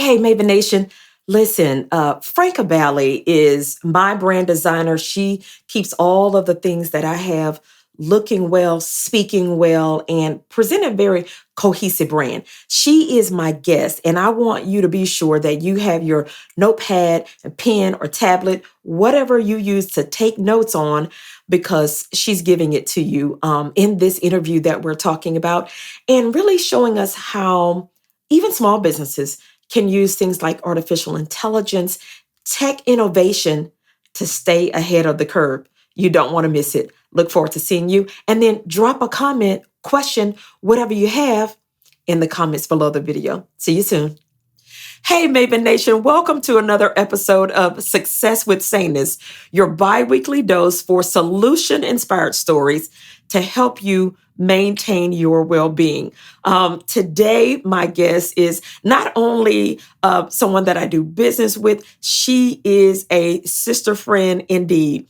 Hey, Maven Nation. Listen, Franka Baly is my brand designer. She keeps all of the things that I have looking well, speaking well, and present a very cohesive brand. She is my guest, and I want you to be sure that you have your notepad, and pen, or tablet, whatever you use to take notes on, because she's giving it to you in this interview that we're talking about, and really showing us how even small businesses can use things like artificial intelligence, tech innovation to stay ahead of the curve. You don't want to miss it. Look forward to seeing you. And then drop a comment, question, whatever you have in the comments below the video. See you soon. Hey, Maven Nation, welcome to another episode of Success with Saneness, your bi-weekly dose for solution-inspired stories to help you maintain your well-being. Today, my guest is not only someone that I do business with, she is a sister friend indeed.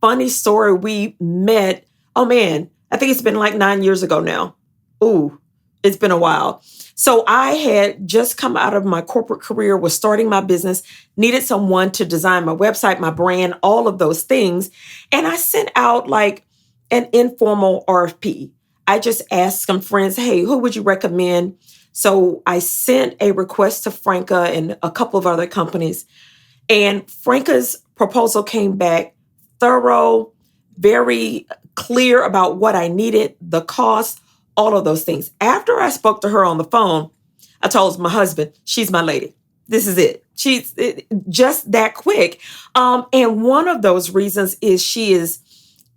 Funny story, we met, oh man, I think it's been like 9 years ago now. Ooh, it's been a while. So I had just come out of my corporate career, was starting my business, needed someone to design my website, my brand, all of those things. And I sent out like an informal RFP. I just asked some friends, hey, who would you recommend? So I sent a request to Franka and a couple of other companies. And Franka's proposal came back thorough, very clear about what I needed, the cost, all of those things. After I spoke to her on the phone, I told my husband, she's my lady. This is it. She's just that quick. And one of those reasons is she is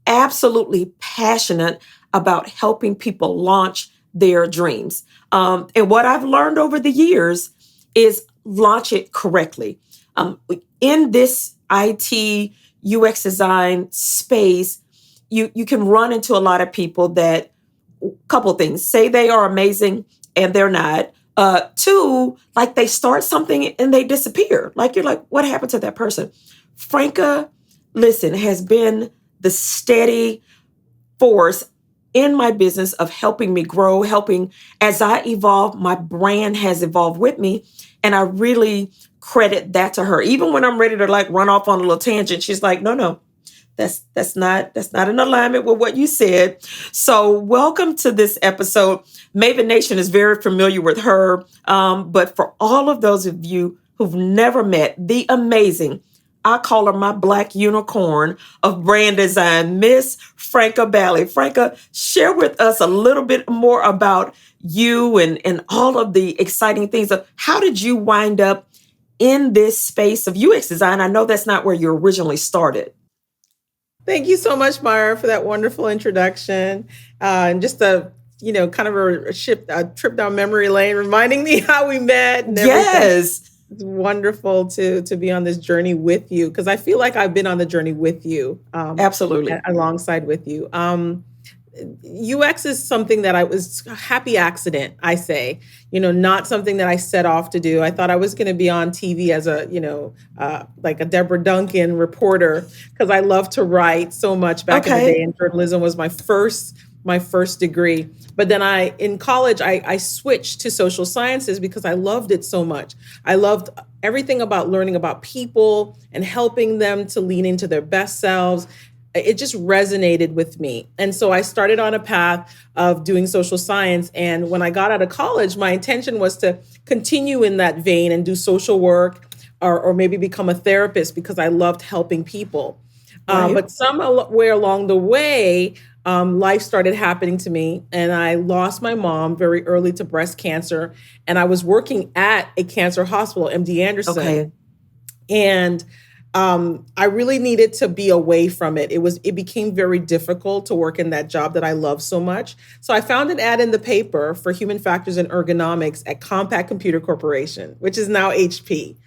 absolutely passionate about helping people launch their dreams. And what I've learned over the years is launch it correctly. In this IT UX design space, you can run into a lot of people that, couple things, say they are amazing and they're not. Two, like they start something and they disappear. Like you're like, what happened to that person? Franka, listen, has been the steady force in my business of helping me grow, helping as I evolve, my brand has evolved with me. And I really credit that to her. Even when I'm ready to like run off on a little tangent, she's like, no, that's not in alignment with what you said. So welcome to this episode. Maven Nation is very familiar with her. But for all of those of you who've never met the amazing, I call her my black unicorn of brand design, Miss Franka Baly. Franka, share with us a little bit more about you and all of the exciting things of how did you wind up in this space of UX design? I know that's not where you originally started. Thank you so much, Myra, for that wonderful introduction. And just kind of a trip down memory lane, reminding me how we met and everything. Yes. It's wonderful to be on this journey with you, because I feel like I've been on the journey with you. Absolutely. Alongside with you. UX is something that I was a happy accident, I say, not something that I set off to do. I thought I was going to be on TV as like a Deborah Duncan reporter, because I love to write so much back in the day, and journalism was my first degree. But then in college, I switched to social sciences because I loved it so much. I loved everything about learning about people and helping them to lean into their best selves. It just resonated with me. And so I started on a path of doing social science. And when I got out of college, my intention was to continue in that vein and do social work or maybe become a therapist, because I loved helping people. Right. But somewhere along the way, life started happening to me, and I lost my mom very early to breast cancer. And I was working at a cancer hospital, MD Anderson. Okay. And I really needed to be away from it. It became very difficult to work in that job that I love so much. So I found an ad in the paper for human factors and ergonomics at Compaq Computer Corporation, which is now HP.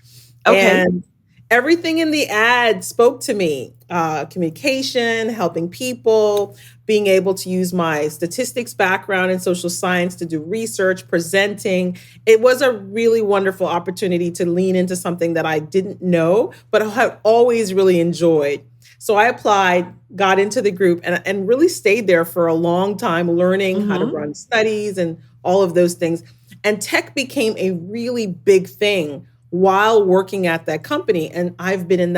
Okay. And everything in the ad spoke to me. Communication, helping people, being able to use my statistics background in social science to do research, presenting. It was a really wonderful opportunity to lean into something that I didn't know, but I had always really enjoyed. So I applied, got into the group, and really stayed there for a long time, learning how to run studies and all of those things. And tech became a really big thing while working at that company. And I've been in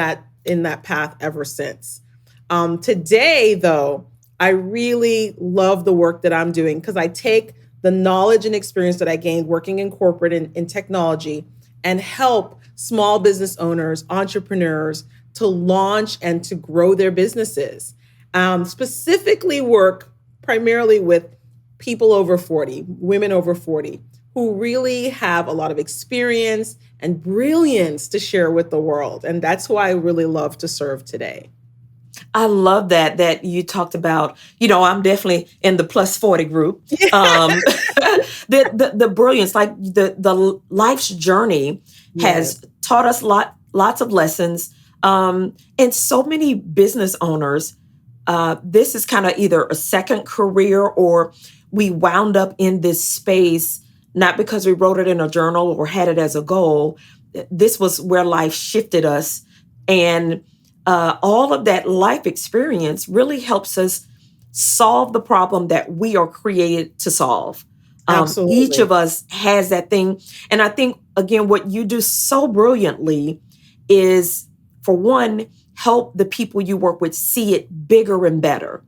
that path ever since. Today, though, I really love the work that I'm doing because I take the knowledge and experience that I gained working in corporate and in technology and help small business owners, entrepreneurs to launch and to grow their businesses. Specifically work primarily with people over 40, women over 40, who really have a lot of experience and brilliance to share with the world. And that's who I really love to serve today. I love that you talked about, I'm definitely in the plus 40 group. The brilliance, like the life's journey has Yes, taught us lots of lessons. And so many business owners, this is kind of either a second career or we wound up in this space, not because we wrote it in a journal or had it as a goal. This was where life shifted us. And all of that life experience really helps us solve the problem that we are created to solve. Each of absolutely. us has that thing. And I think, again, what you do so brilliantly is, for one, help the people you work with see it bigger and better.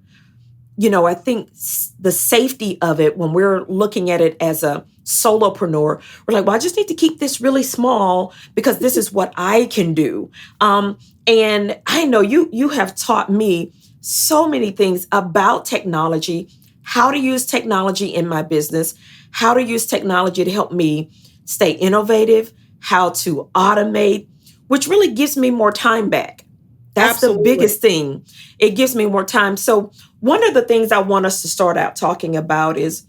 I think the safety of it when we're looking at it as a solopreneur, we're like, well, I just need to keep this really small because this is what I can do. And I know you have taught me so many things about technology, how to use technology in my business, how to use technology to help me stay innovative, how to automate, which really gives me more time back. That's the Absolutely. biggest thing. It gives me more time. So, one of the things I want us to start out talking about is,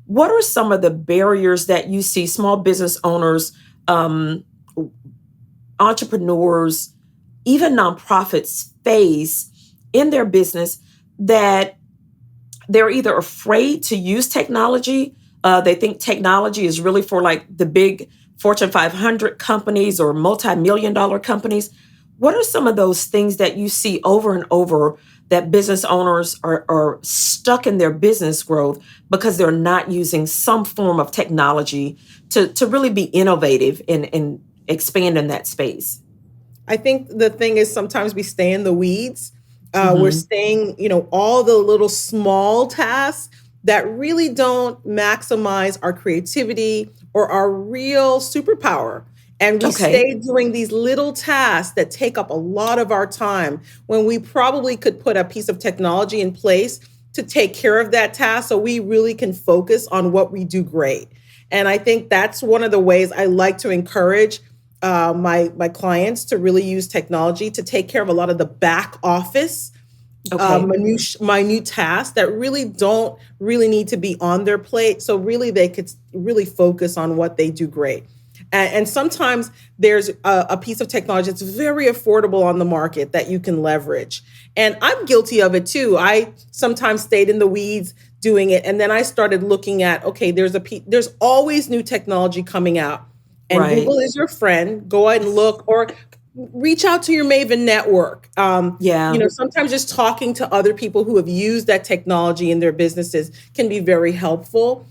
what are some of the barriers that you see small business owners, um, entrepreneurs, even nonprofits face in their business that they're either afraid to use technology? They think technology is really for like the big Fortune 500 companies or multi-million dollar companies. What are some of those things that you see over and over that business owners are stuck in their business growth because they're not using some form of technology to really be innovative and expand in that space? I think the thing is sometimes we stay in the weeds. We're Hmm. staying, all the little small tasks that really don't maximize our creativity or our real superpower. And we Okay. stay doing these little tasks that take up a lot of our time when we probably could put a piece of technology in place to take care of that task so we really can focus on what we do great. And I think that's one of the ways I like to encourage my clients to really use technology to take care of a lot of the back office Okay. minute tasks that really don't really need to be on their plate. So really they could really focus on what they do great. And sometimes there's a piece of technology that's very affordable on the market that you can leverage. And I'm guilty of it too. I sometimes stayed in the weeds doing it. And then I started looking at, okay, there's always new technology coming out. And Right. Google is your friend. Go ahead and look or reach out to your Maven network. Yeah. Sometimes just talking to other people who have used that technology in their businesses can be very helpful.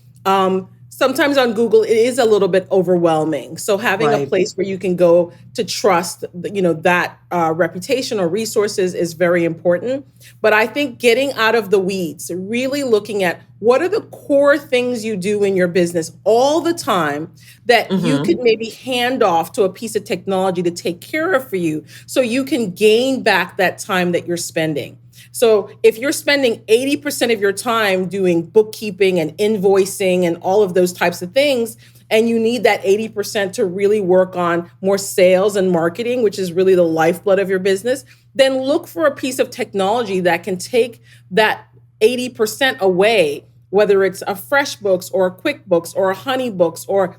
Sometimes on Google, it is a little bit overwhelming. So having a Right. place where you can go to trust, that reputation or resources is very important. But I think getting out of the weeds, really looking at what are the core things you do in your business all the time that you could Hmm. maybe hand off to a piece of technology to take care of for you so you can gain back that time that you're spending. So if you're spending 80% of your time doing bookkeeping and invoicing and all of those types of things, and you need that 80% to really work on more sales and marketing, which is really the lifeblood of your business, then look for a piece of technology that can take that 80% away, whether it's a FreshBooks or a QuickBooks or a HoneyBooks or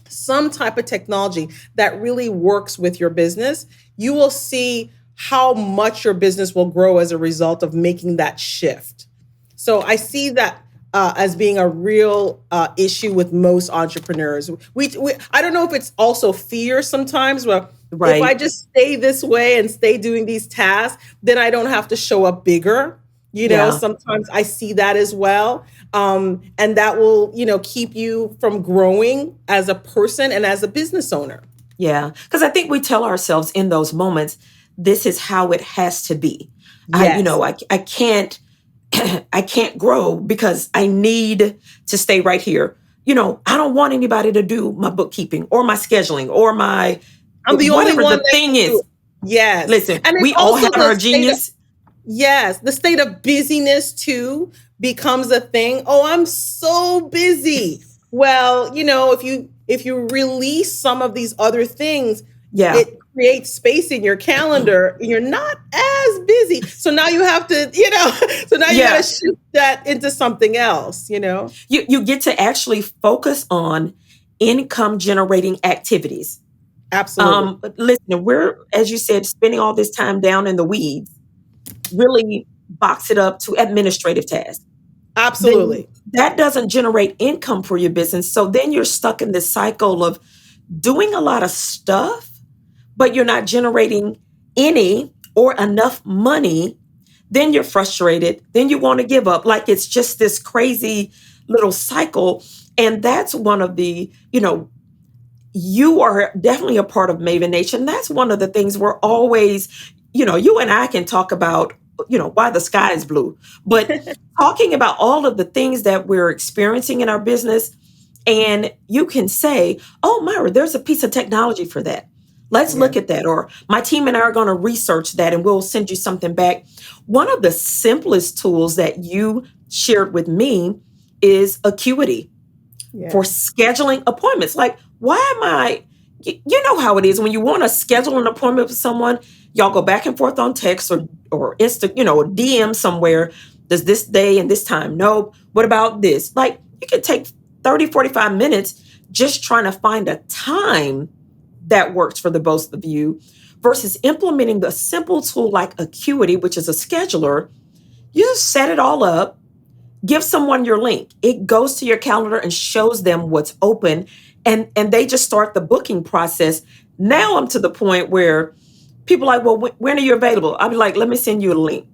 some type of technology that really works with your business. You will see how much your business will grow as a result of making that shift. So I see that as being a real issue with most entrepreneurs. I don't know if it's also fear sometimes. Well, if I Right. just stay this way and stay doing these tasks, then I don't have to show up bigger. Yeah. Sometimes I see that as well. And that will, keep you from growing as a person and as a business owner. Yeah. Because I think we tell ourselves in those moments, this is how it has to be. Yes, I can't I can't grow because I need to stay right here. I don't want anybody to do my bookkeeping or my scheduling or my I'm the only whatever one the that thing can do is. it. Yes. Listen, And it's we all also have the our state of, genius. yes, the state of busyness too becomes a thing. Oh, I'm so busy. Well, if you release some of these other things, Yeah. it creates space in your calendar. You're not as busy. So now you have to, so now you got to Yeah. shift that into something else. You get to actually focus on income generating activities. Absolutely. Listen, we're, as you said, spending all this time down in the weeds, really box it up to administrative tasks. Then Absolutely. that doesn't generate income for your business. So then you're stuck in this cycle of doing a lot of stuff, but you're not generating any or enough money. Then you're frustrated. Then you want to give up. Like it's just this crazy little cycle. And that's one of the, you are definitely a part of Maven Nation. That's one of the things we're always, you and I can talk about, why the sky is blue, but talking about all of the things that we're experiencing in our business. And you can say, oh, Myra, there's a piece of technology for that. Let's Yeah. look at that. Or my team and I are going to research that and we'll send you something back. One of the simplest tools that you shared with me is Acuity for Yeah. scheduling appointments. Like, why am I? You know how it is when you want to schedule an appointment with someone, y'all go back and forth on text or Insta, or DM somewhere. Does this day and this time? Nope. What about this? Like, you can take 30, 45 minutes just trying to find a time that works for the both of you versus implementing the simple tool like Acuity, which is a scheduler. You just set it all up, give someone your link. It goes to your calendar and shows them what's open, and they just start the booking process. Now I'm to the point where people are like, well, when are you available? I'll be like, let me send you a link.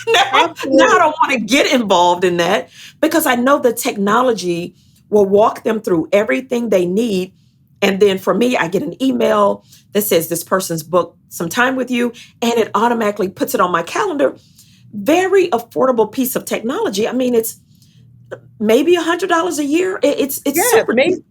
Now I Absolutely. don't want to get involved in that because I know the technology will walk them through everything they need. And then for me, I get an email that says this person's booked some time with you, and it automatically puts it on my calendar. Very affordable piece of technology. I mean, it's maybe $100 a year. It's Yeah, super maybe. cheap.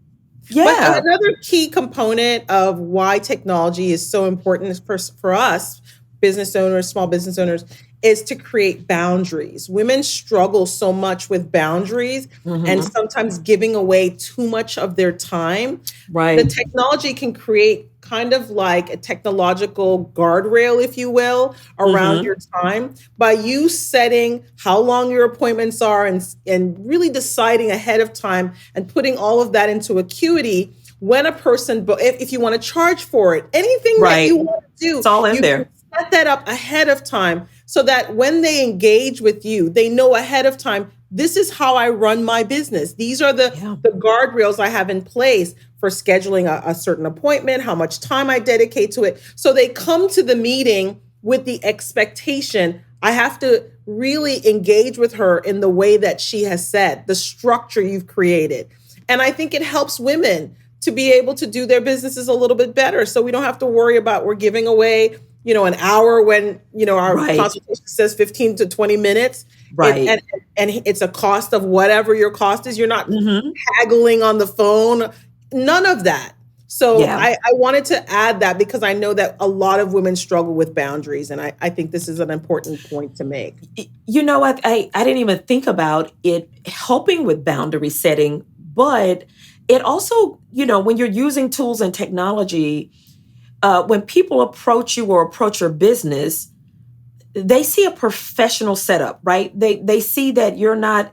But Yeah. another key component of why technology is so important is for us, business owners, small business owners, is to create boundaries. Women struggle so much with boundaries and Hmm. sometimes giving away too much of their time. The Right. technology can create kind of like a technological guardrail, if you will, around Hmm. your time by you setting how long your appointments are and really deciding ahead of time and putting all of that into Acuity. When a person, if you want to charge for it, anything that you Right. want to do, It's all in you can there. set that up ahead of time so that when they engage with you, they know ahead of time, this is how I run my business. These are Yeah. the guardrails I have in place for scheduling a certain appointment, how much time I dedicate to it. So they come to the meeting with the expectation I have to really engage with her in the way that she has said, the structure you've created. And I think it helps women to be able to do their businesses a little bit better. So we don't have to worry about we're giving away, an hour when, our Right. consultation says 15 to 20 minutes. It, Right. and it's a cost of whatever your cost is. You're not Hmm. haggling on the phone, none of that. So Yeah. I wanted to add that because I know that a lot of women struggle with boundaries. And I think this is an important point to make. I didn't even think about it helping with boundary setting, but it also, when you're using tools and technology, when people approach you or approach your business, they see a professional setup, right? They see that you're not,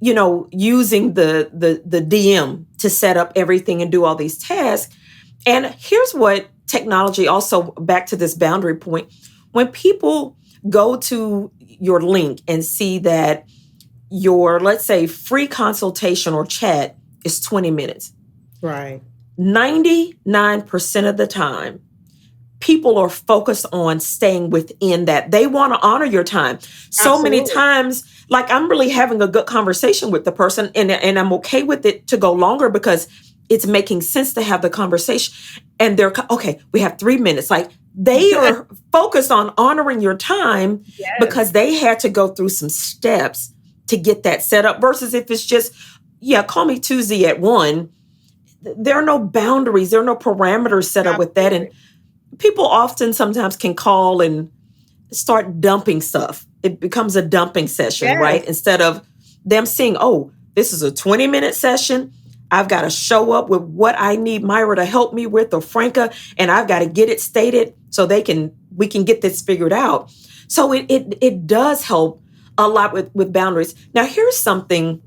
using the DM to set up everything and do all these tasks. And here's what technology also, back to this boundary point, when people go to your link and see that your, let's say, free consultation or chat is 20 minutes, Right. 99% of the time people are focused on staying within that. They want to honor your time. So many Absolutely. times, like I'm really having a good conversation with the person, and I'm okay with it to go longer because it's making sense to have the conversation. And they're okay, we have 3 minutes. Like they are focused on honoring your time because Yes. they had to go through some steps to get that set up versus if it's just, yeah, call me Tuesday at 1. There are no boundaries, there are no parameters set up with that. And Absolutely. people often sometimes can call and start dumping stuff. It becomes a dumping session, right? Yes. Instead of them seeing, oh, this is a 20-minute session. I've got to show up with what I need Myra to help me with, or Franka, and I've got to get it stated so we can get this figured out. So it does help a lot with boundaries. Now here's something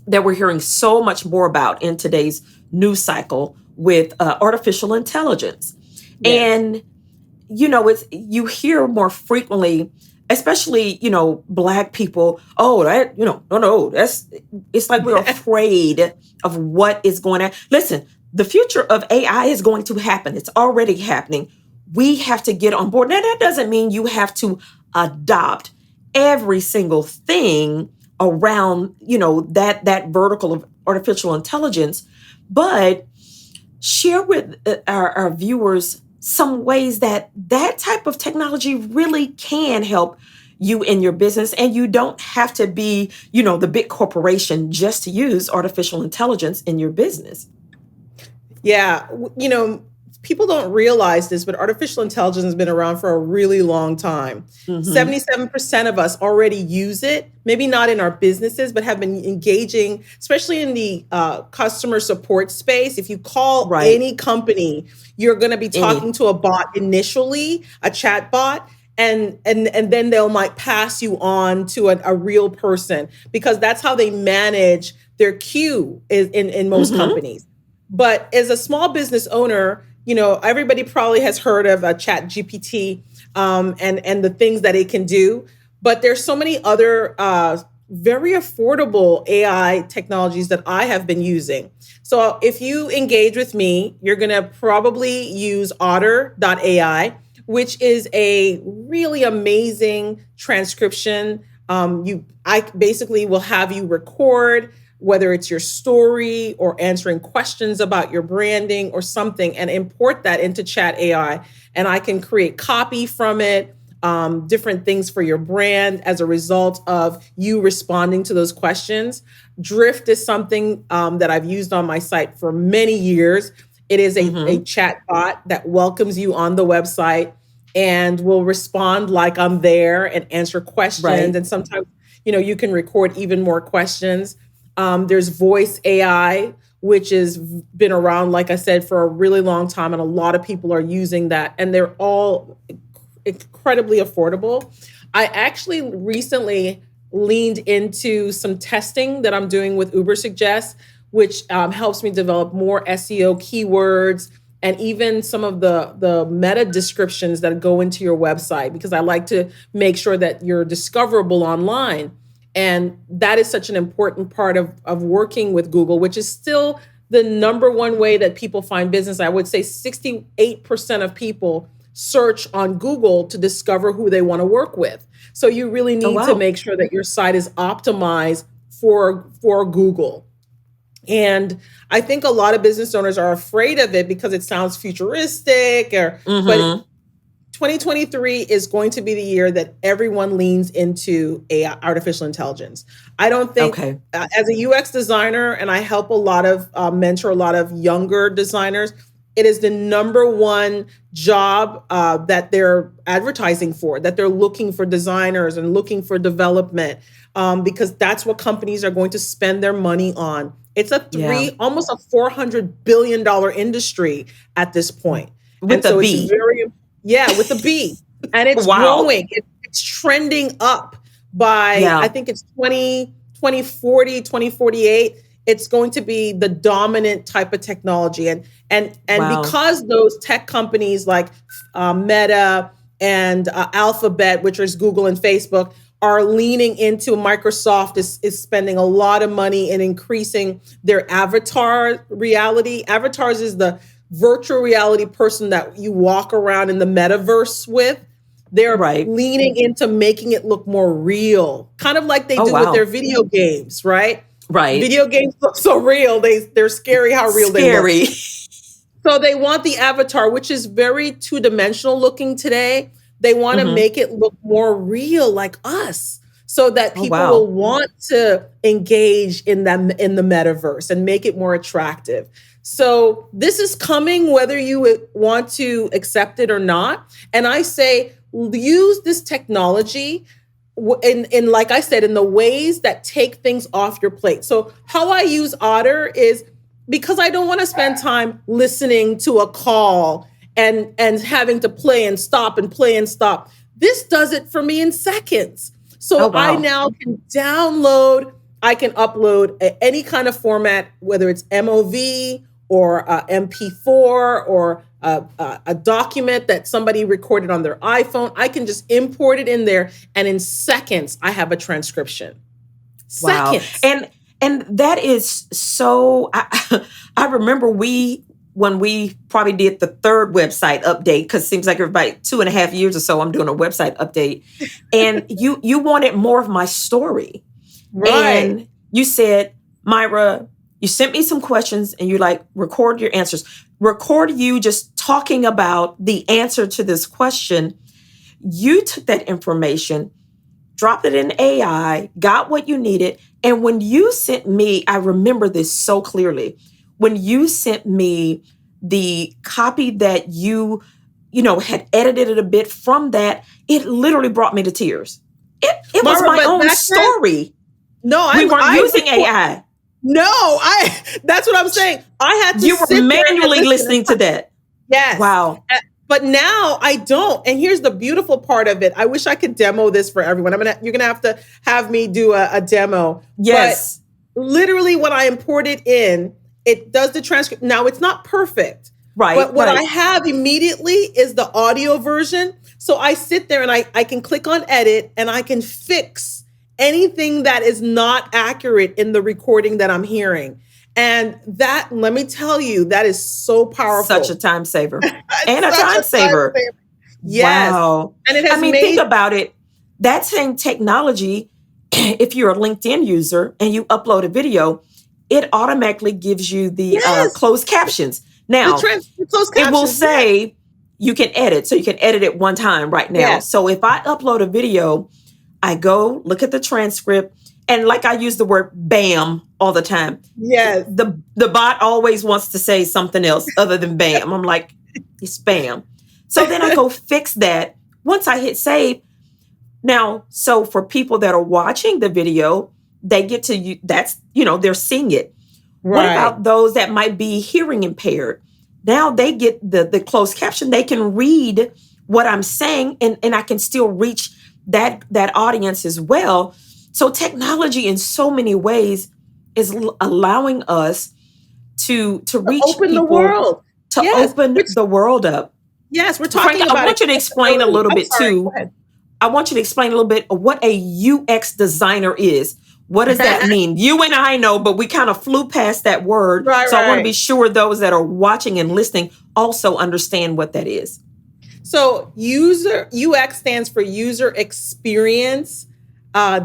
that we're hearing so much more about in today's news cycle with artificial intelligence. Yes. And it's you hear more frequently, especially Black people. Oh, that no, that's it's like we're afraid of what is going to listen. The future of AI is going to happen. It's already happening. We have to get on board. Now that doesn't mean you have to adopt every single thing around that vertical of artificial intelligence, but share with our viewers some ways that type of technology really can help you in your business, and you don't have to be the big corporation just to use artificial intelligence in your business. Yeah, people don't realize this, but artificial intelligence has been around for a really long time. Hmm. 77% of us already use it, maybe not in our businesses, but have been engaging, especially in the customer support space. If you call Right. any company, you're going to be Any. talking to a bot initially, a chat bot. And then they'll might pass you on to a real person, because that's how they manage their queue in most Hmm. companies. But as a small business owner, everybody probably has heard of a Chat GPT, and the things that it can do. But there's so many other very affordable AI technologies that I have been using. So if you engage with me, you're going to probably use Otter.ai, which is a really amazing transcription. I basically will have you record, whether it's your story or answering questions about your branding or something, and import that into Chat AI. And I can create copy from it, different things for your brand as a result of you responding to those questions. Drift is something that I've used on my site for many years. It is a Hmm. chat bot that welcomes you on the website and will respond like I'm there and answer questions. Right. And sometimes, you can record even more questions. There's voice AI, which has been around, like I said, for a really long time, and a lot of people are using that, and they're all incredibly affordable. I actually recently leaned into some testing that I'm doing with Uber Suggest, which helps me develop more SEO keywords and even some of the meta descriptions that go into your website, because I like to make sure that you're discoverable online. And that is such an important part of working with Google, which is still the number one way that people find business. I would say 68% of people search on Google to discover who they want to work with. So you really Oh, need to wow. make sure that your site is optimized for Google. And I think a lot of business owners are afraid of it because it sounds futuristic, but Hmm. 2023 is going to be the year that everyone leans into AI, artificial intelligence. I don't think, Okay. as a UX designer, and I help a lot of mentor a lot of younger designers, it is the number one job that they're advertising for, that they're looking for designers and looking for development, because that's what companies are going to spend their money on. It's Yeah. almost a $400 billion industry at this point. And With a so it's B. very, yeah, with a B. And it's Wow. growing. It's trending up by, I Yeah. think it's 2040, 2048. It's going to be the dominant type of technology. And Wow. because those tech companies like Meta and Alphabet, which is Google and Facebook, are leaning into, Microsoft is spending a lot of money in increasing their avatar reality. Avatars is the virtual reality person that you walk around in the metaverse with. They're Right. leaning into making it look more real, kind of like they Oh, do with their wow. video games, right? Right. Video games look so real. They're scary how real they look. Scary. So they want the avatar, which is very two-dimensional looking today. They want to Hmm. make it look more real like us so that Oh, people will wow. want to engage in them in the metaverse and make it more attractive. So this is coming whether you want to accept it or not. And I say use this technology in like I said, in the ways that take things off your plate. So how I use Otter is because I don't want to spend time listening to a call and having to play and stop and play and stop. This does it for me in seconds. Oh, So I wow. now can download, I can upload any kind of format, whether it's MOV or MP4 or a document that somebody recorded on their iPhone. I can just import it in there, and in seconds, I have a transcription. Wow. Seconds. And that is so I remember when we probably did the third website update, because it seems like every 2.5 years or so I'm doing a website update. And you wanted more of my story. Right. And you said, Myra, you sent me some questions and you like record your answers. Record you just talking about the answer to this question. You took that information, dropped it in AI, got what you needed. And when you sent me, I remember this so clearly. When you sent me the copy that had edited it a bit from that, it literally brought me to tears. It was Mara, my but own back then, story. no, We weren't I using AI. no, that's what I'm saying. I had to You were sit there and manually listen. listening to that. Yes. Wow. But now I don't. And here's the beautiful part of it. I wish I could demo this for everyone. You're gonna have to have me do a demo. But Yes. literally when I import it in, it does the transcript. Now it's not perfect. Right. But what I Right. have immediately is the audio version. So I sit there and I can click on edit and I can fix anything that is not accurate in the recording that I'm hearing. And that, let me tell you, that is so Such a powerful. time saver. And It's a such time a time saver. saver. Yes. Wow. And it I has mean, think made, about it. That same technology, if you're a LinkedIn user and you upload a video, it automatically gives you the yes, closed captions. Now, the closed it will captions. Yes. say you can edit. So you can edit it one time right now. Yes. So if I upload a video, I go look at the transcript. And like I use the word bam all the time. Yes. The bot always wants to say something else other than bam. I'm like, it's bam. So then I go fix that. Once I hit save. Now, so for people that are watching the video, they get to, they're seeing it. What Right. about those that might be hearing impaired? Now they get the closed caption. They can read what I'm saying, and I can still reach that audience as well. So technology in so many ways is allowing us to reach Open the people, world. to Yes. open the world up. Yes, we're Frank, talking I about want you to explain a accessibility. little I'm bit sorry. Go too. ahead. I want you to explain a little bit of what a UX designer is. What does that mean? You and I know, but we kind of flew past that word. Right, So I want to right. be sure those that are watching and listening also understand what that is. So UX stands for user experience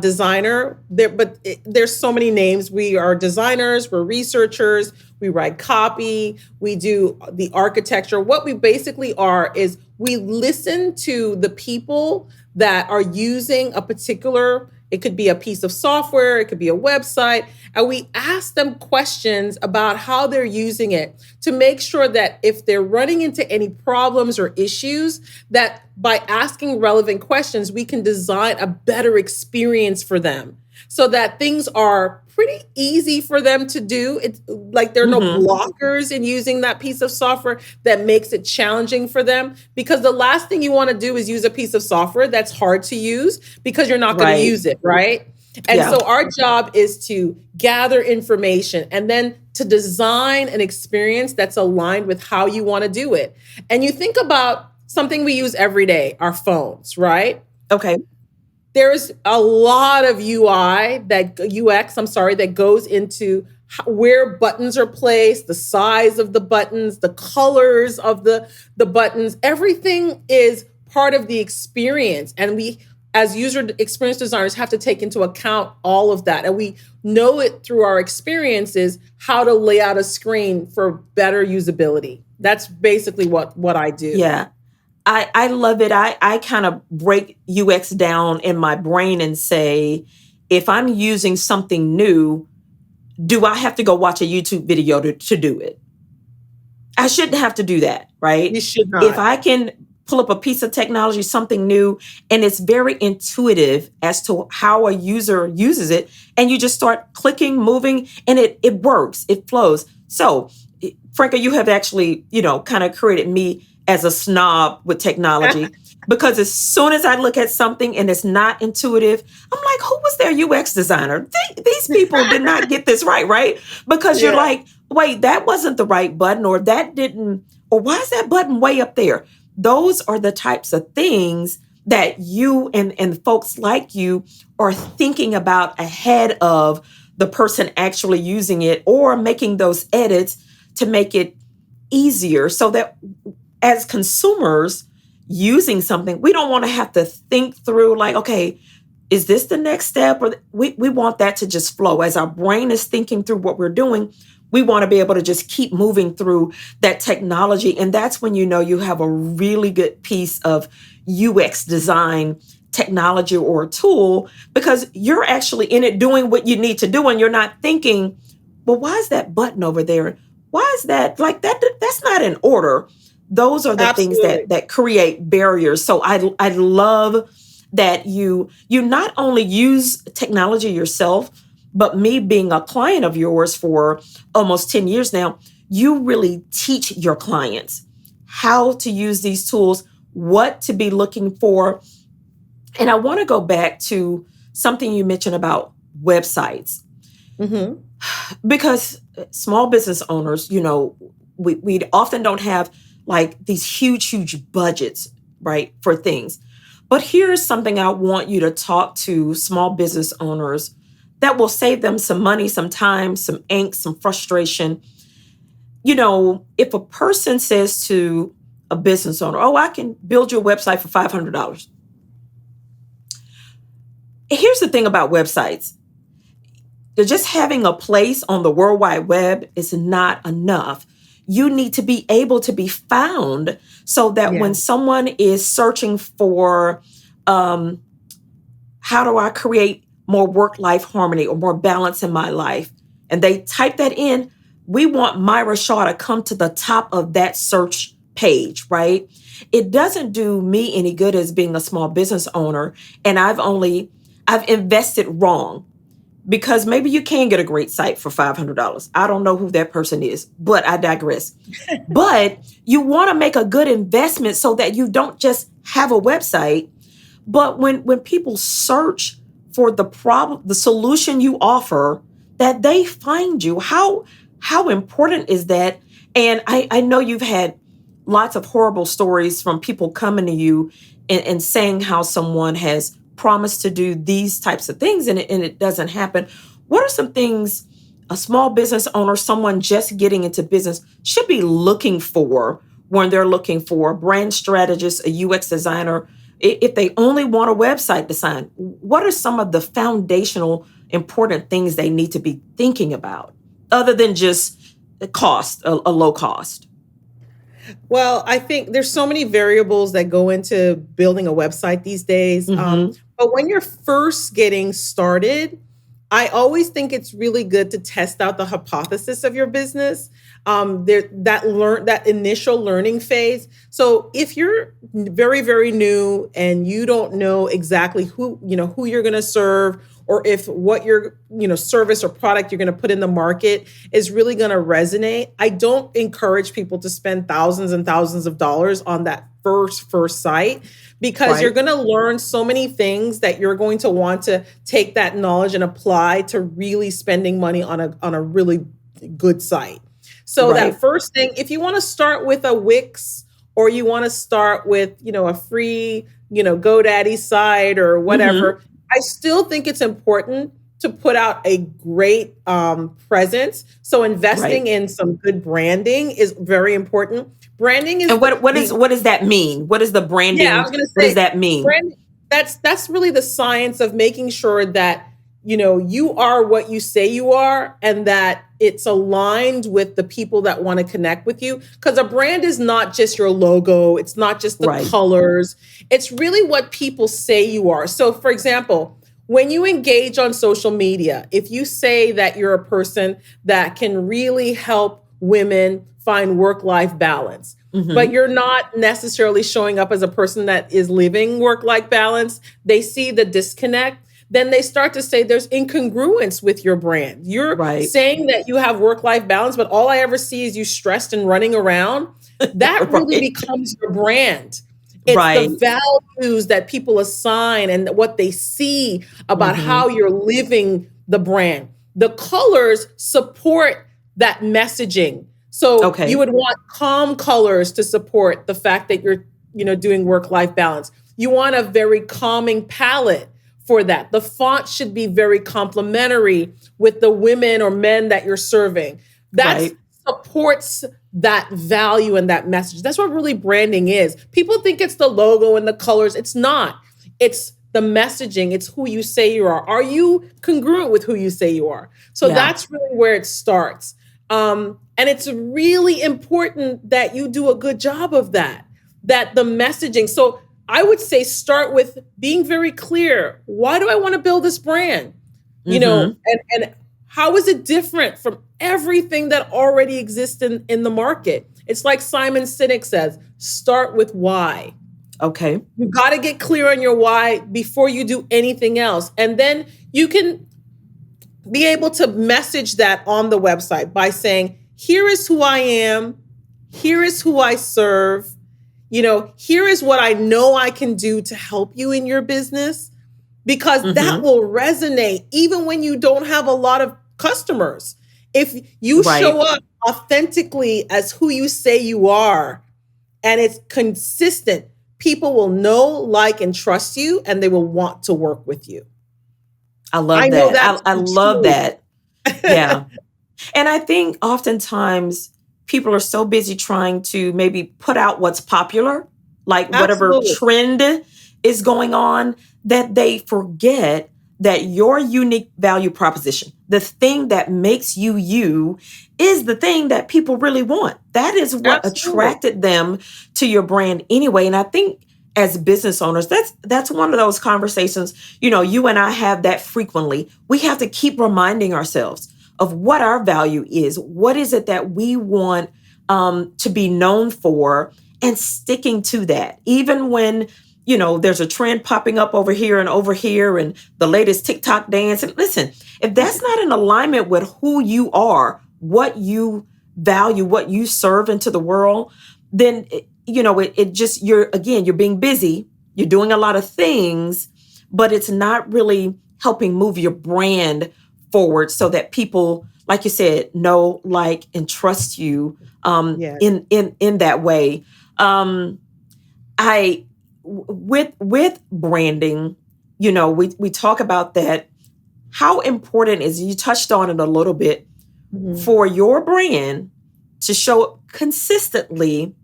designer. There's so many names. We are designers, we're researchers, we write copy, we do the architecture. What we basically are is we listen to the people that are using a particular, it could be a piece of software, it could be a website, and we ask them questions about how they're using it to make sure that if they're running into any problems or issues, that by asking relevant questions, we can design a better experience for them so that things are pretty easy for them to do. It's like there are no blockers in using that piece of software that makes it challenging for them, because the last thing you want to do is use a piece of software that's hard to use because you're not going to Right. use it, right? And Yeah. so our job is to gather information and then to design an experience that's aligned with how you want to do it. And you think about something we use every day, our phones, right? Okay. There's a lot of UX, that goes into where buttons are placed, the size of the buttons, the colors of the buttons. Everything is part of the experience. And we, as user experience designers, have to take into account all of that. And we know it through our experiences how to lay out a screen for better usability. That's basically what I do. Yeah. I love it. I kind of break UX down in my brain and say, if I'm using something new, do I have to go watch a YouTube video to do it? I shouldn't have to do that, right? You should If not. I can pull up a piece of technology, something new, and it's very intuitive as to how a user uses it, and you just start clicking, moving, and it works, it flows. So, Franka, you have actually, kind of created me as a snob with technology because as soon as I look at something and it's not intuitive, I'm like, who was their UX designer? These people did not get this right, right? Because you're Yeah, like, wait, that wasn't the right button, or that didn't, or why is that button way up there? Those are the types of things that you and folks like you are thinking about ahead of the person actually using it or making those edits to make it easier so that as consumers using something, we don't want to have to think through like, okay, is this the next step? Or we want that to just flow. As our brain is thinking through what we're doing, we want to be able to just keep moving through that technology. And that's when you know you have a really good piece of UX design technology or a tool because you're actually in it doing what you need to do and you're not thinking, well, why is that button over there? Why is that like that? That's not in order. Those are the things absolutely. that create barriers. So I love that you not only use technology yourself, but me being a client of yours for almost 10 years now, you really teach your clients how to use these tools, what to be looking for. And I want to go back to something you mentioned about websites Hmm. because small business owners, we often don't have like these huge budgets, right, for things. But here's something I want you to talk to small business owners that will save them some money, some time, some angst, some frustration. If a person says to a business owner, oh, I can build you a website for $500. Here's the thing about websites. Just having a place on the World Wide Web is not enough. You need to be able to be found so that Yeah. when someone is searching for um, how do I create more work life harmony or more balance in my life, and they type that in, we want Miara Shaw to come to the top of that search page, right? It doesn't do me any good as being a small business owner, and I've invested wrong because maybe you can get a great site for $500. I don't know who that person is, but I digress. But you want to make a good investment so that you don't just have a website, but when people search for the problem, the solution you offer, that they find you. How important is that? And I know you've had lots of horrible stories from people coming to you and saying how someone has promised to do these types of things and it doesn't happen. What are some things a small business owner, someone just getting into business, should be looking for when they're looking for a brand strategist, a UX designer? If they only want a website design, what are some of the foundational important things they need to be thinking about other than just the cost, a low cost? Well, I think there's so many variables that go into building a website these days. Mm-hmm. But when you're first getting started, I always think it's really good to test out the hypothesis of your business. That initial learning phase. So if you're very new and you don't know exactly who you're going to serve, or if what your service or product you're going to put in the market is really going to resonate, I don't encourage people to spend thousands and thousands of dollars on that first site, because you're Right. going to learn so many things that you're going to want to take that knowledge and apply to really spending money on a really good site. So that Right. first thing, if you want to start with a Wix, or you want to start with, a free, GoDaddy site or Mm-hmm. whatever, I still think it's important to put out a great presence. So investing Right. in some good branding is very important. Branding is And what does that mean? What is the yeah, I branding? was going to What does say that mean? branding. That's really the science of making sure that you are what you say you are, and that it's aligned with the people that want to connect with you. Because a brand is not just your logo, it's not just the Right. colors, it's really what people say you are. So, for example, when you engage on social media, if you say that you're a person that can really help women find work-life balance, but Hmm. you're not necessarily showing up as a person that is living work-life balance, they see the disconnect. Then they start to say there's incongruence with your brand. You're Right. saying that you have work-life balance, but all I ever see is you stressed and running around. That really Right. becomes your brand. It's the Right. values that people assign and what they see about Hmm. how you're living the brand. The colors support that messaging. So you Okay. would want calm colors to support the fact that you're, doing work-life balance. You want a very calming palette for that. The font should be very complementary with the women or men that you're serving. That Right. supports that value and that message. That's what really branding is. People think it's the logo and the colors. It's not. It's the messaging. It's who you say you are. Are you congruent with who you say you are? So Yeah. that's really where it starts. And it's really important that you do a good job of that, that the messaging. So I would say start with being very clear. Why do I want to build this brand? Hmm. And how is it different from everything that already exists in the market? It's like Simon Sinek says, start with why. Okay. You got to get clear on your why before you do anything else. And then you can be able to message that on the website by saying, here is who I am, here is who I serve, here is what I know I can do to help you in your business, because that Hmm. will resonate even when you don't have a lot of customers. If you show Right. up authentically as who you say you are and it's consistent, people will know, like, and trust you, and they will want to work with you. I I love know that. that to I be love true. that. Yeah. And I think oftentimes people are so busy trying to maybe put out what's popular, like whatever Absolutely. trend is going on, that they forget that your unique value proposition, the thing that makes you you, is the thing that people really want. That is what Absolutely. attracted them to your brand anyway. And I think as business owners, that's one of those conversations, you and I have that frequently. We have to keep reminding ourselves of what our value is. What is it that we want to be known for, and sticking to that, even when there's a trend popping up over here, and the latest TikTok dance. And listen, if that's not in alignment with who you are, what you value, what you serve into the world, then it just you're being busy, you're doing a lot of things, but it's not really helping move your brand forward so that people, like you said, know, like, and trust you Yes. in that way. Um, I with branding, we talk about that. How important is, you touched on it a little bit, Mhm. for your brand to show up consistently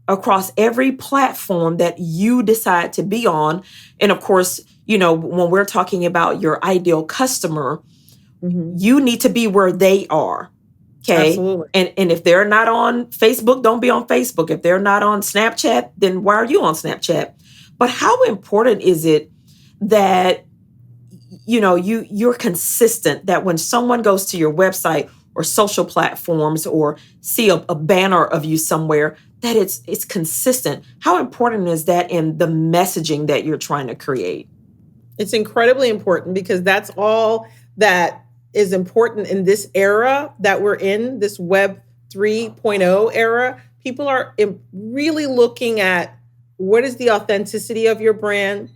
across every platform that you decide to be on. And of course, when we're talking about your ideal customer, Mhm. you need to be where they are. Okay. Absolutely. And if they're not on Facebook, don't be on Facebook. If they're not on Snapchat, then why are you on Snapchat? But how important is it that you're consistent, that when someone goes to your website or social platforms or see a banner of you somewhere, that it's consistent? How important is that in the messaging that you're trying to create? It's incredibly important because that's all that is important in this era that we're in, this Web 3.0 era. People are really looking at what is the authenticity of your brand?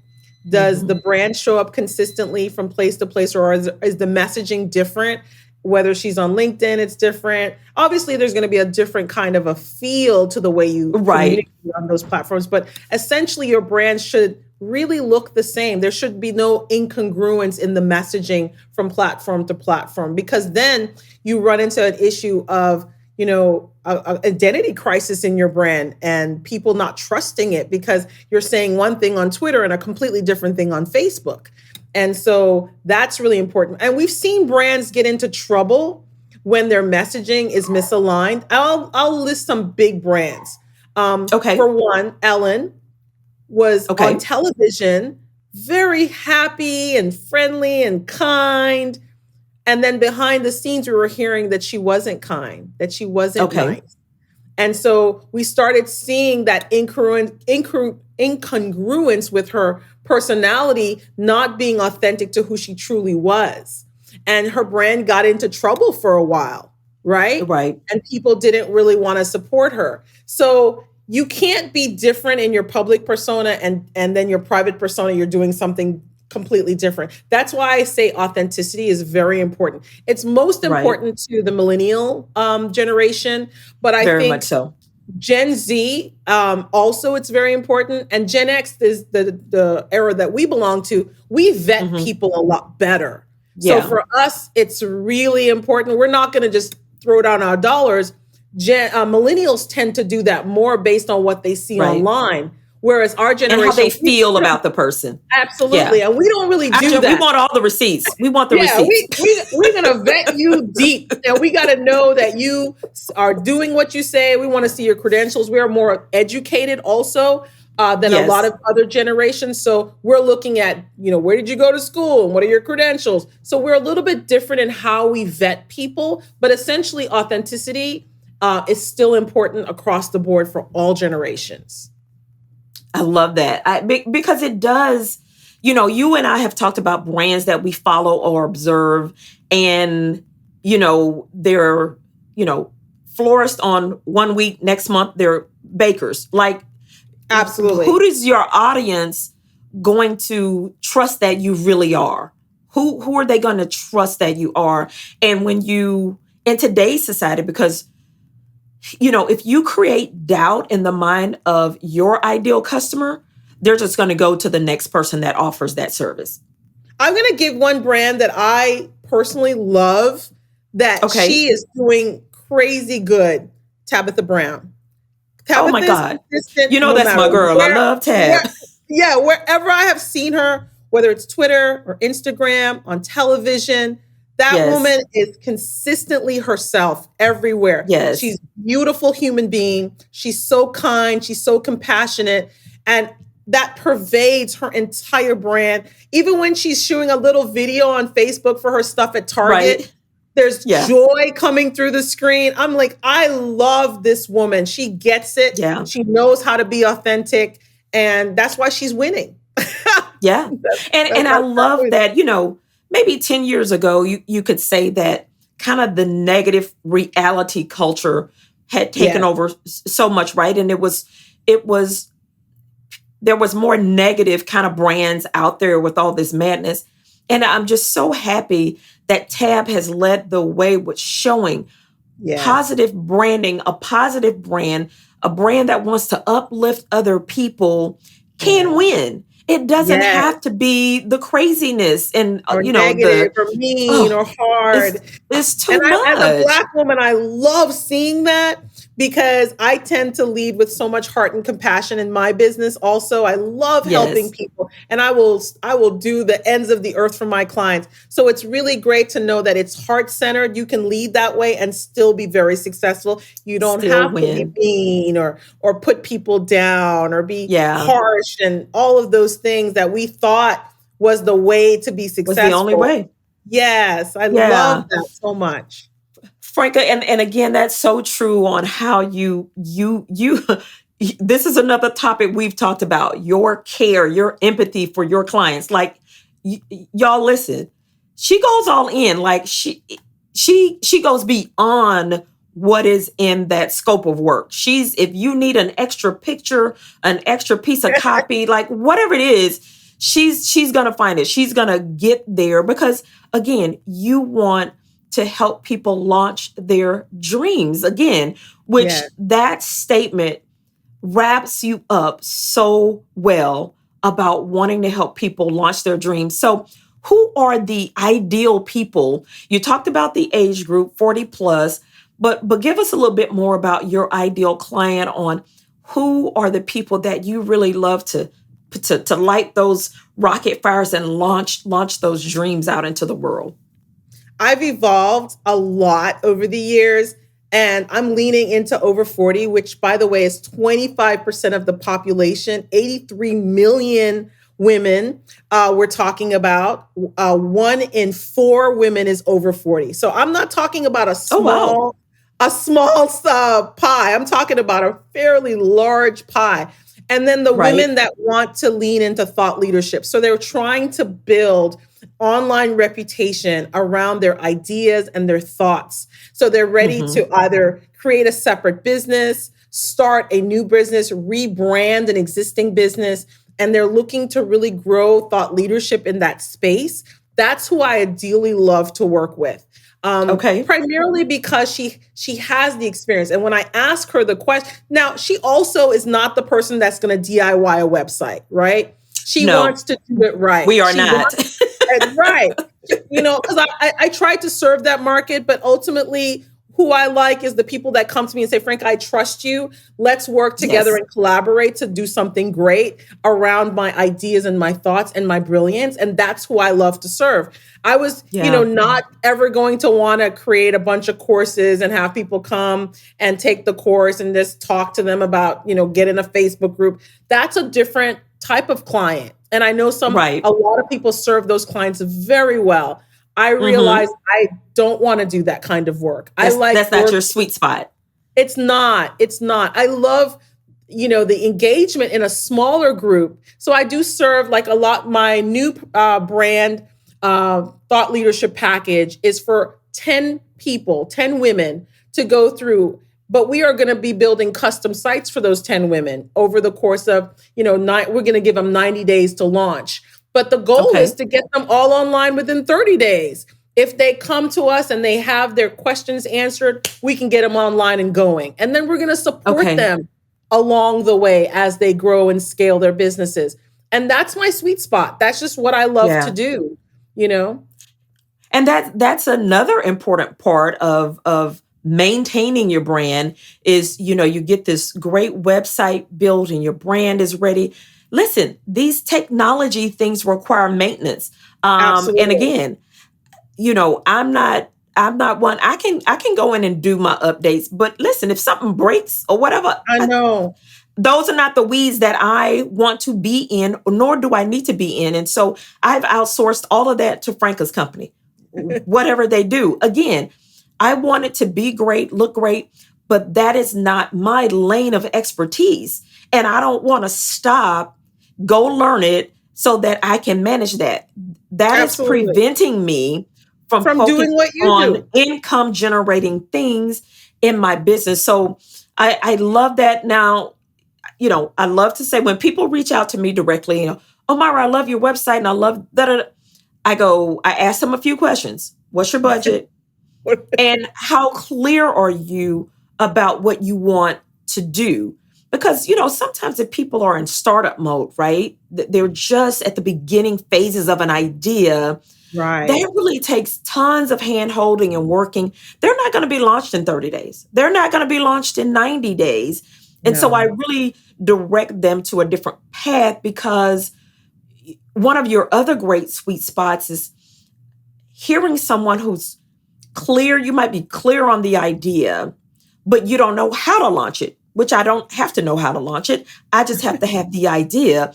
Does Hmm. the brand show up consistently from place to place, or is the messaging different? Whether she's on LinkedIn, it's different. Obviously, there's going to be a different kind of a feel to the way you Right. communicate on those platforms, but essentially, your brand should really look the same. There should be no incongruence in the messaging from platform to platform, because then you run into an issue of, a identity crisis in your brand and people not trusting it because you're saying one thing on Twitter and a completely different thing on Facebook. And so that's really important. And we've seen brands get into trouble when their messaging is misaligned. I'll list some big brands. Okay. For one, Ellen was on television, very happy and friendly and kind. And then behind the scenes, we were hearing that she wasn't kind, that she wasn't nice. And so we started seeing that incongruence with her personality not being authentic to who she truly was. And her brand got into trouble for a while, right? Right. And people didn't really want to support her. So you can't be different in your public persona and then your private persona, you're doing something completely different. That's why I say authenticity is very important. It's most important to the millennial generation, but I very think much so. Gen Z, also it's very important. And Gen X is the era that we belong to. We vet people a lot better. Yeah. So for us, it's really important. We're not going to just throw down our dollars. Millennials tend to do that more based on what they see online. Whereas our generation, and how they feel about the person. Absolutely. Yeah. And we don't really do that. We want all the receipts. We want the receipts. We're going to vet you deep. And we got to know that you are doing what you say. We want to see your credentials. We are more educated also than a lot of other generations. So we're looking at, where did you go to school and what are your credentials? So we're a little bit different in how we vet people. But essentially, authenticity is still important across the board for all generations. I love that because it does, you and I have talked about brands that we follow or observe and, they're, florist on 1 week, next month, they're bakers. Like, absolutely. Who is your audience going to trust that you really are? Who are they going to trust that you are? And when in today's society, because if you create doubt in the mind of your ideal customer, they're just going to go to the next person that offers that service. I'm going to give one brand that I personally love that she is doing crazy good, Tabitha Brown. Oh my God. That's my girl. I love Tab. Wherever I have seen her, whether it's Twitter or Instagram, on television, that woman is consistently herself everywhere. Yes. She's a beautiful human being. She's so kind. She's so compassionate. And that pervades her entire brand. Even when she's shooting a little video on Facebook for her stuff at Target, there's joy coming through the screen. I'm like, I love this woman. She gets it. Yeah. She knows how to be authentic. And that's why she's winning. Yeah. And I love that, maybe 10 years ago, you could say that kind of the negative reality culture had taken over so much, right? And there was more negative kind of brands out there with all this madness. And I'm just so happy that Tab has led the way with showing positive branding, a positive brand, a brand that wants to uplift other people can win. It doesn't have to be the craziness and or negative or mean or hard. It's too much. As a Black woman, I love seeing that because I tend to lead with so much heart and compassion in my business. Also, I love helping people, and I will do the ends of the earth for my clients. So it's really great to know that it's heart centered. You can lead that way and still be very successful. You don't have to be mean or put people down or be harsh and all of those things that we thought was the way to be successful. Was the only way. Yes, I love that so much. Franka, and again, that's so true on how you this is another topic we've talked about, your care, your empathy for your clients. Like y'all listen, she goes all in, like she goes beyond what is in that scope of work. If you need an extra picture, an extra piece of copy, like whatever it is, she's going to find it. She's going to get there because again, you want to help people launch their dreams again, which that statement wraps you up so well. about wanting to help people launch their dreams. So, who are the ideal people? You talked about the age group, 40 plus, but give us a little bit more about your ideal client on who are the people that you really love to light those rocket fires and launch those dreams out into the world. I've evolved a lot over the years, and I'm leaning into over 40, which, by the way, is 25% of the population, 83 million women. We're talking about 1 in 4 women is over 40. So I'm not talking about Oh wow. a small pie. I'm talking about a fairly large pie. And then the Right. women that want to lean into thought leadership. So they're trying to build online reputation around their ideas and their thoughts. So they're ready Hmm. to either create a separate business, start a new business, rebrand an existing business, and they're looking to really grow thought leadership in that space. That's who I ideally love to work with. Okay. Primarily because she has the experience. And when I ask her the question, now she also is not the person that's going to DIY a website, right? She No, wants to do it right. we are She not. wants right. Because I tried to serve that market, but ultimately, who I like is the people that come to me and say, Frank, I trust you. Let's work together Yes. and collaborate to do something great around my ideas and my thoughts and my brilliance. And that's who I love to serve. I was, Yeah. not ever going to want to create a bunch of courses and have people come and take the course and just talk to them about, get in a Facebook group. That's a different type of client. And I know Right. a lot of people serve those clients very well. I Hmm. realize I don't want to do that kind of work. I like That's not work. your sweet spot. It's not. I love, the engagement in a smaller group. So I do serve like a lot. My new brand thought leadership package is for 10 people, 10 women to go through. But we are going to be building custom sites for those 10 women over the course of, we're going to give them 90 days to launch. But the goal is Okay. to get them all online within 30 days. If they come to us and they have their questions answered, we can get them online and going. And then we're going to support Okay. them along the way as they grow and scale their businesses. And that's my sweet spot. That's just what I love to Yeah. do, you know? And that's another important part of maintaining your brand is, you get this great website built and your brand is ready. Listen, these technology things require maintenance. And Absolutely. again, I'm not one. I can go in and do my updates, but listen, if something breaks or whatever, I know. those are not the weeds that I want to be in, nor do I need to be in. And so I've outsourced all of that to Franka's company, whatever they do. Again, I want it to be great, look great, but that is not my lane of expertise. And I don't want to stop, go learn it so that I can manage that. That is Absolutely. preventing me from From focusing doing what you on do. income generating things in my business. So I love that. Now, I love to say when people reach out to me directly, oh, Myra, I love your website and I love that. I ask them a few questions. What's your budget? And how clear are you about what you want to do? Because, sometimes if people are in startup mode, right, they're just at the beginning phases of an idea, Right. that really takes tons of hand holding and working. They're not going to be launched in 30 days. They're not going to be launched in 90 days. And so I No. really direct them to a different path because one of your other great sweet spots is hearing someone who's clear. You might be clear on the idea, but you don't know how to launch it, which I don't have to know how to launch it. I just have to have the idea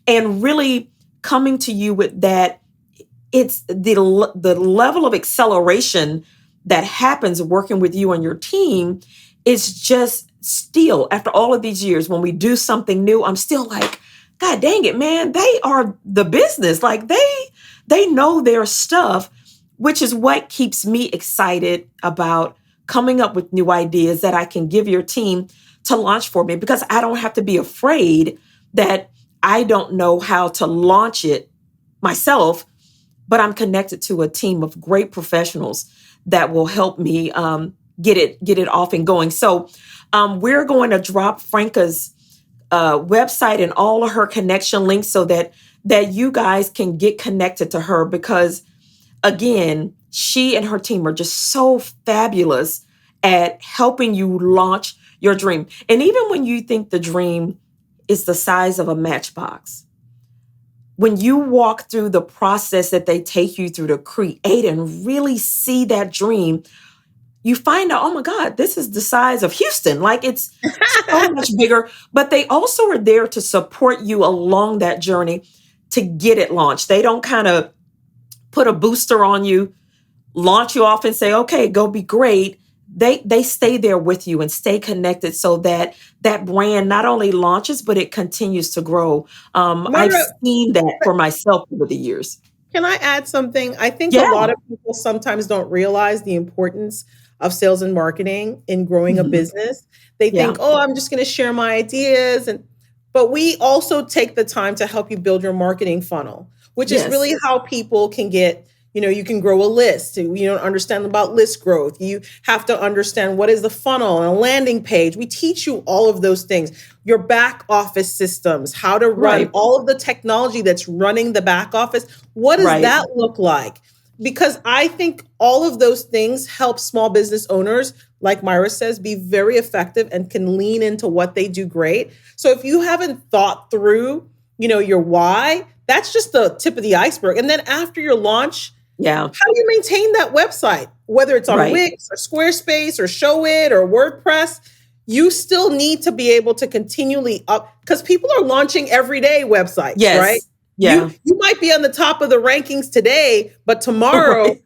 and really coming to you with that. It's the level of acceleration that happens working with you and your team is just still after all of these years when we do something new, I'm still like, God dang it, man, they are the business. Like they know their stuff, which is what keeps me excited about coming up with new ideas that I can give your team to launch for me because I don't have to be afraid that I don't know how to launch it myself, but I'm connected to a team of great professionals that will help me get it off and going. So we're going to drop Franka's website and all of her connection links so that you guys can get connected to her, because again, she and her team are just so fabulous at helping you launch your dream. And even when you think the dream is the size of a matchbox, when you walk through the process that they take you through to create and really see that dream, you find out, oh my God, this is the size of Houston. Like, it's so much bigger. But they also are there to support you along that journey to get it launched. They don't kind of put a booster on you, launch you off and say, okay, go be great. They stay there with you and stay connected so that that brand not only launches, but it continues to grow. I've Myra, seen that for myself over the years. can I add something? I think a lot Yeah. of people sometimes don't realize the importance of sales and marketing in growing a Mhm. business. They think, Yeah. "Oh, I'm just going to share my ideas," and but we also take the time to help you build your marketing funnel, which is Yes. really how people can get, you can grow a list. You don't understand about list growth. You have to understand what is the funnel and a landing page. We teach you all of those things, your back office systems, how to run Right. all of the technology that's running the back office. What does Right. that look like? Because I think all of those things help small business owners, like Myra says, be very effective and can lean into what they do great. So if you haven't thought through, your why, that's just the tip of the iceberg. And then after your launch, Yeah. how do you maintain that website? Whether it's on Right. Wix or Squarespace or Showit or WordPress, you still need to be able to continually up, because people are launching everyday websites, right? Yes. You Yeah. you might be on the top of the rankings today, but tomorrow Right.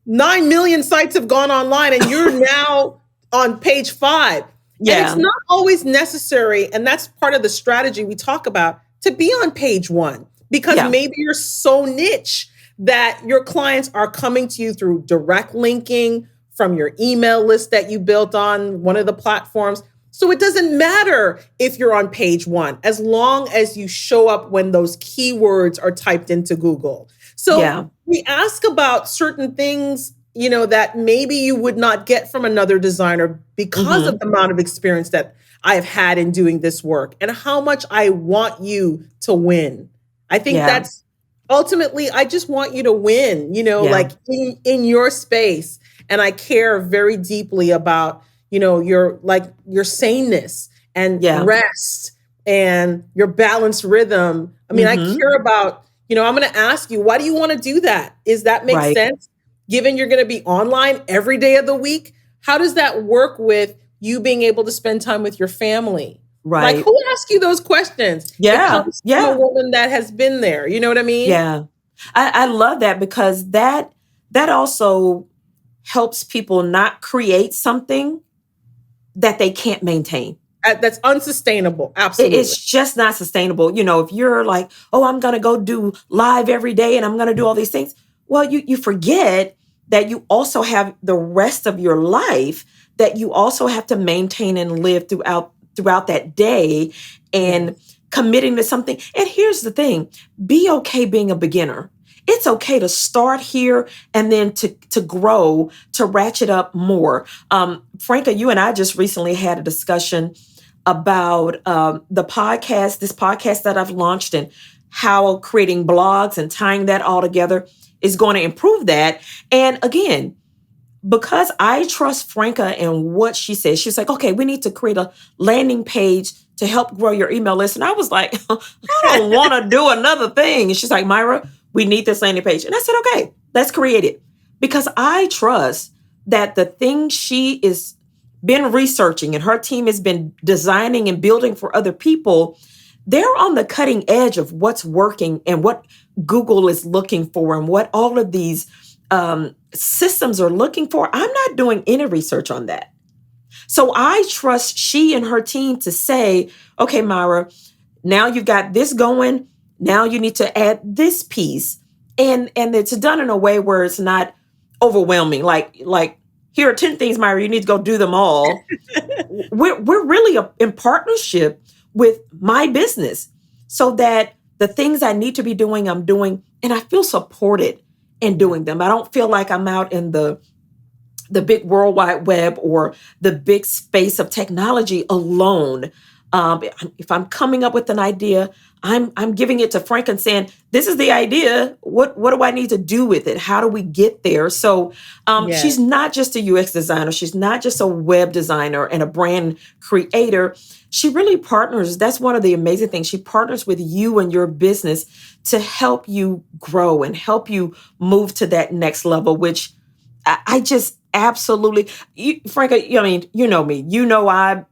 9 million sites have gone online and you're now on page 5. And it's Yeah. not always necessary, and that's part of the strategy we talk about, to be on page 1, because Yeah. maybe you're so niche that your clients are coming to you through direct linking from your email list that you built on one of the platforms. So it doesn't matter if you're on page 1, as long as you show up when those keywords are typed into Google. So Yeah. we ask about certain things, that maybe you would not get from another designer because of Hmm. the amount of experience that I've had in doing this work and how much I want you to win. I think Yeah. that's ultimately, I just want you to win, Yeah. like in your space. And I care very deeply about, your saneness and Yeah. rest and your balanced rhythm. I mean, I Hmm. care about, I'm going to ask you, why do you want to do that? Is that make Right. sense? Given you're going to be online every day of the week, how does that work with you being able to spend time with your family? Like, Right. who asks you those questions? It Yeah. comes from a Yeah. woman that has been there. You know what I mean? Yeah. I love that, because that also helps people not create something that they can't maintain. That's unsustainable. It's Absolutely. just not sustainable. If you're like, oh, I'm going to go do live every day and I'm going to do all these things. Well, you forget that you also have the rest of your life that you also have to maintain and live throughout that day, and Yes. committing to something. And here's the thing, be okay being a beginner. It's okay to start here and then to grow, to ratchet up more. Franka, you and I just recently had a discussion about this podcast that I've launched, and how creating blogs and tying that all together is going to improve that. And again, because I trust Franka and what she says, she's like, okay, we need to create a landing page to help grow your email list. And I was like, I don't want to do another thing. And she's like, Myra, we need this landing page. And I said, okay, let's create it. Because I trust that the thing she is been researching and her team has been designing and building for other people, they're on the cutting edge of what's working and what Google is looking for and what all of these systems are looking for. I'm not doing any research on that. So I trust she and her team to say, okay, Myra, now you've got this going. Now you need to add this piece. And it's done in a way where it's not overwhelming. Like here are 10 things, Myra, you need to go do them all. We're really in partnership with my business, so that the things I need to be doing, I'm doing, and I feel supported in Yeah. doing them. I don't feel like I'm out in the big world wide web or the big space of technology alone. If I'm coming up with an idea, I'm giving it to Frank and saying, "This is the idea. What do I need to do with it? How do we get there?" So Yes. she's not just a UX designer. She's not just a web designer and a brand creator. She really partners. That's one of the amazing things. She partners with you and your business to help you grow and help you move to that next level, which I just absolutely, Franka, I mean, you know me. You know I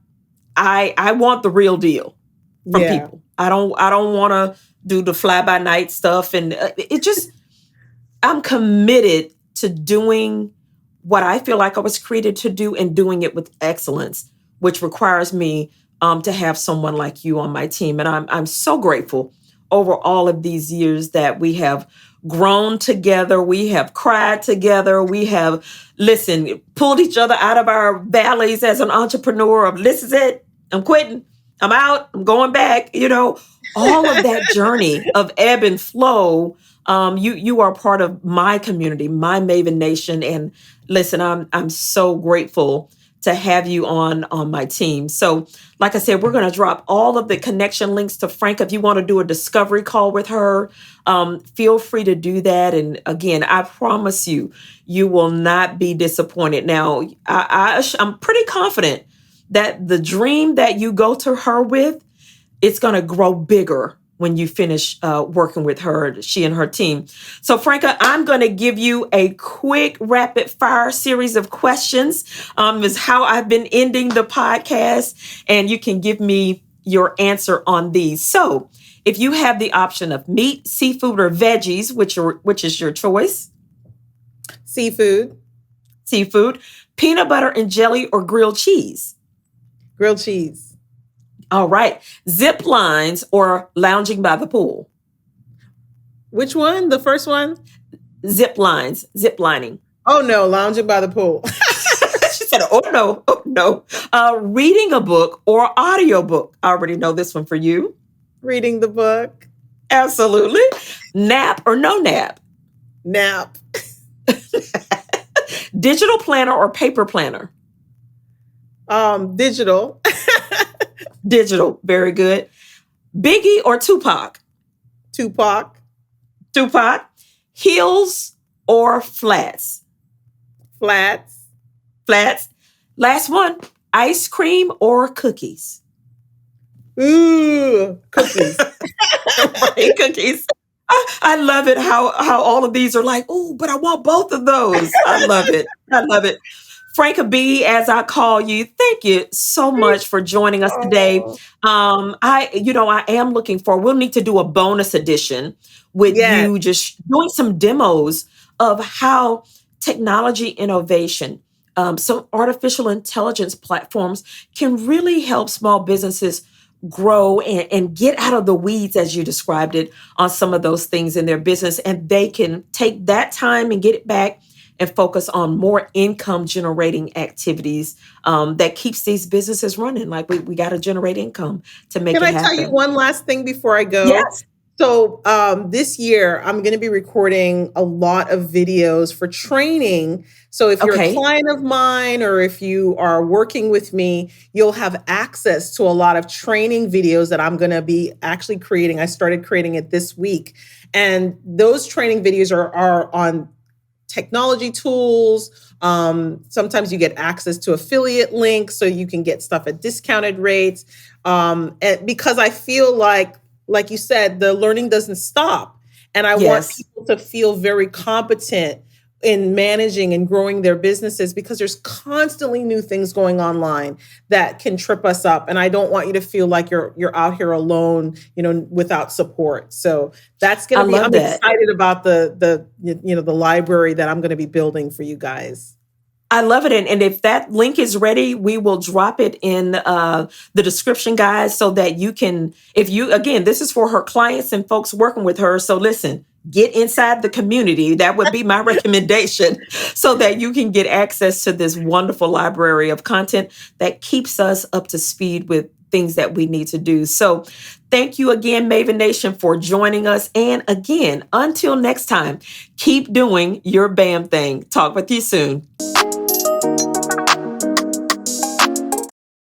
want the real deal from Yeah. people. I don't want to do the fly by night stuff, and it just I'm committed to doing what I feel like I was created to do and doing it with excellence, which requires me to have someone like you on my team. And I'm so grateful over all of these years that we have grown together, we have cried together, we have pulled each other out of our valleys as an entrepreneur of this is it, I'm quitting, I'm out, I'm going back, all of that journey of ebb and flow. You are part of my community, my Maven Nation, and listen, I'm so grateful to have you on my team. So, like I said, we're going to drop all of the connection links to Frank. If you want to do a discovery call with her, feel free to do that. And again, I promise you, you will not be disappointed. Now, I'm pretty confident that the dream that you go to her with, it's going to grow bigger when you finish working with her, she and her team. So, Franka, I'm going to give you a quick rapid fire series of questions. Is how I've been ending the podcast, and you can give me your answer on these. So, if you have the option of meat, seafood, or veggies, which is your choice? Seafood. Seafood, peanut butter and jelly, or grilled cheese? Grilled cheese. All right. Zip lines or lounging by the pool? Which one? The first one? Zip lines, zip lining. Oh no, lounging by the pool. She said, oh no, oh no. Reading a book or audiobook? I already know this one for you. Reading the book. Absolutely. Nap or no nap? Nap. Digital planner or paper planner? Digital. Digital. Very good. Biggie or Tupac? Tupac. Tupac. Heels or flats? Flats. Flats. Last one. Ice cream or cookies? Ooh, cookies. Right, cookies. I love it how all of these are like, oh, but I want both of those. I love it. I love it. Franka B, as I call you, thank you so much for joining us today. Oh, I am looking for, we'll need to do a bonus edition with yes. you just doing some demos of how technology innovation, some artificial intelligence platforms can really help small businesses grow and get out of the weeds, as you described it, on some of those things in their business. And they can take that time and get it back and focus on more income generating activities that keeps these businesses running. Like we got to generate income to make Can it I tell you happen. one last thing before I go? Yes. So this year, I'm going to be recording a lot of videos for training. So if you're a Okay. client of mine or if you are working with me, you'll have access to a lot of training videos that I'm going to be actually creating. I started creating it this week. And those training videos are on technology tools. Sometimes you get access to affiliate links so you can get stuff at discounted rates. And because I feel like you said, the learning doesn't stop. And I want Yes. people to feel very competent in managing and growing their businesses because there's constantly new things going online that can trip us up. And I don't want you to feel like you're out here alone, without support. So that's I going to be, love I'm that. excited about the library that I'm going to be building for you guys. I love it. And if that link is ready, we will drop it in the description, guys, so that you can, again, this is for her clients and folks working with her. So listen, get inside the community. That would be my recommendation so that you can get access to this wonderful library of content that keeps us up to speed with things that we need to do. So thank you again, Maven Nation, for joining us. And again, until next time, keep doing your BAM thing. Talk with you soon.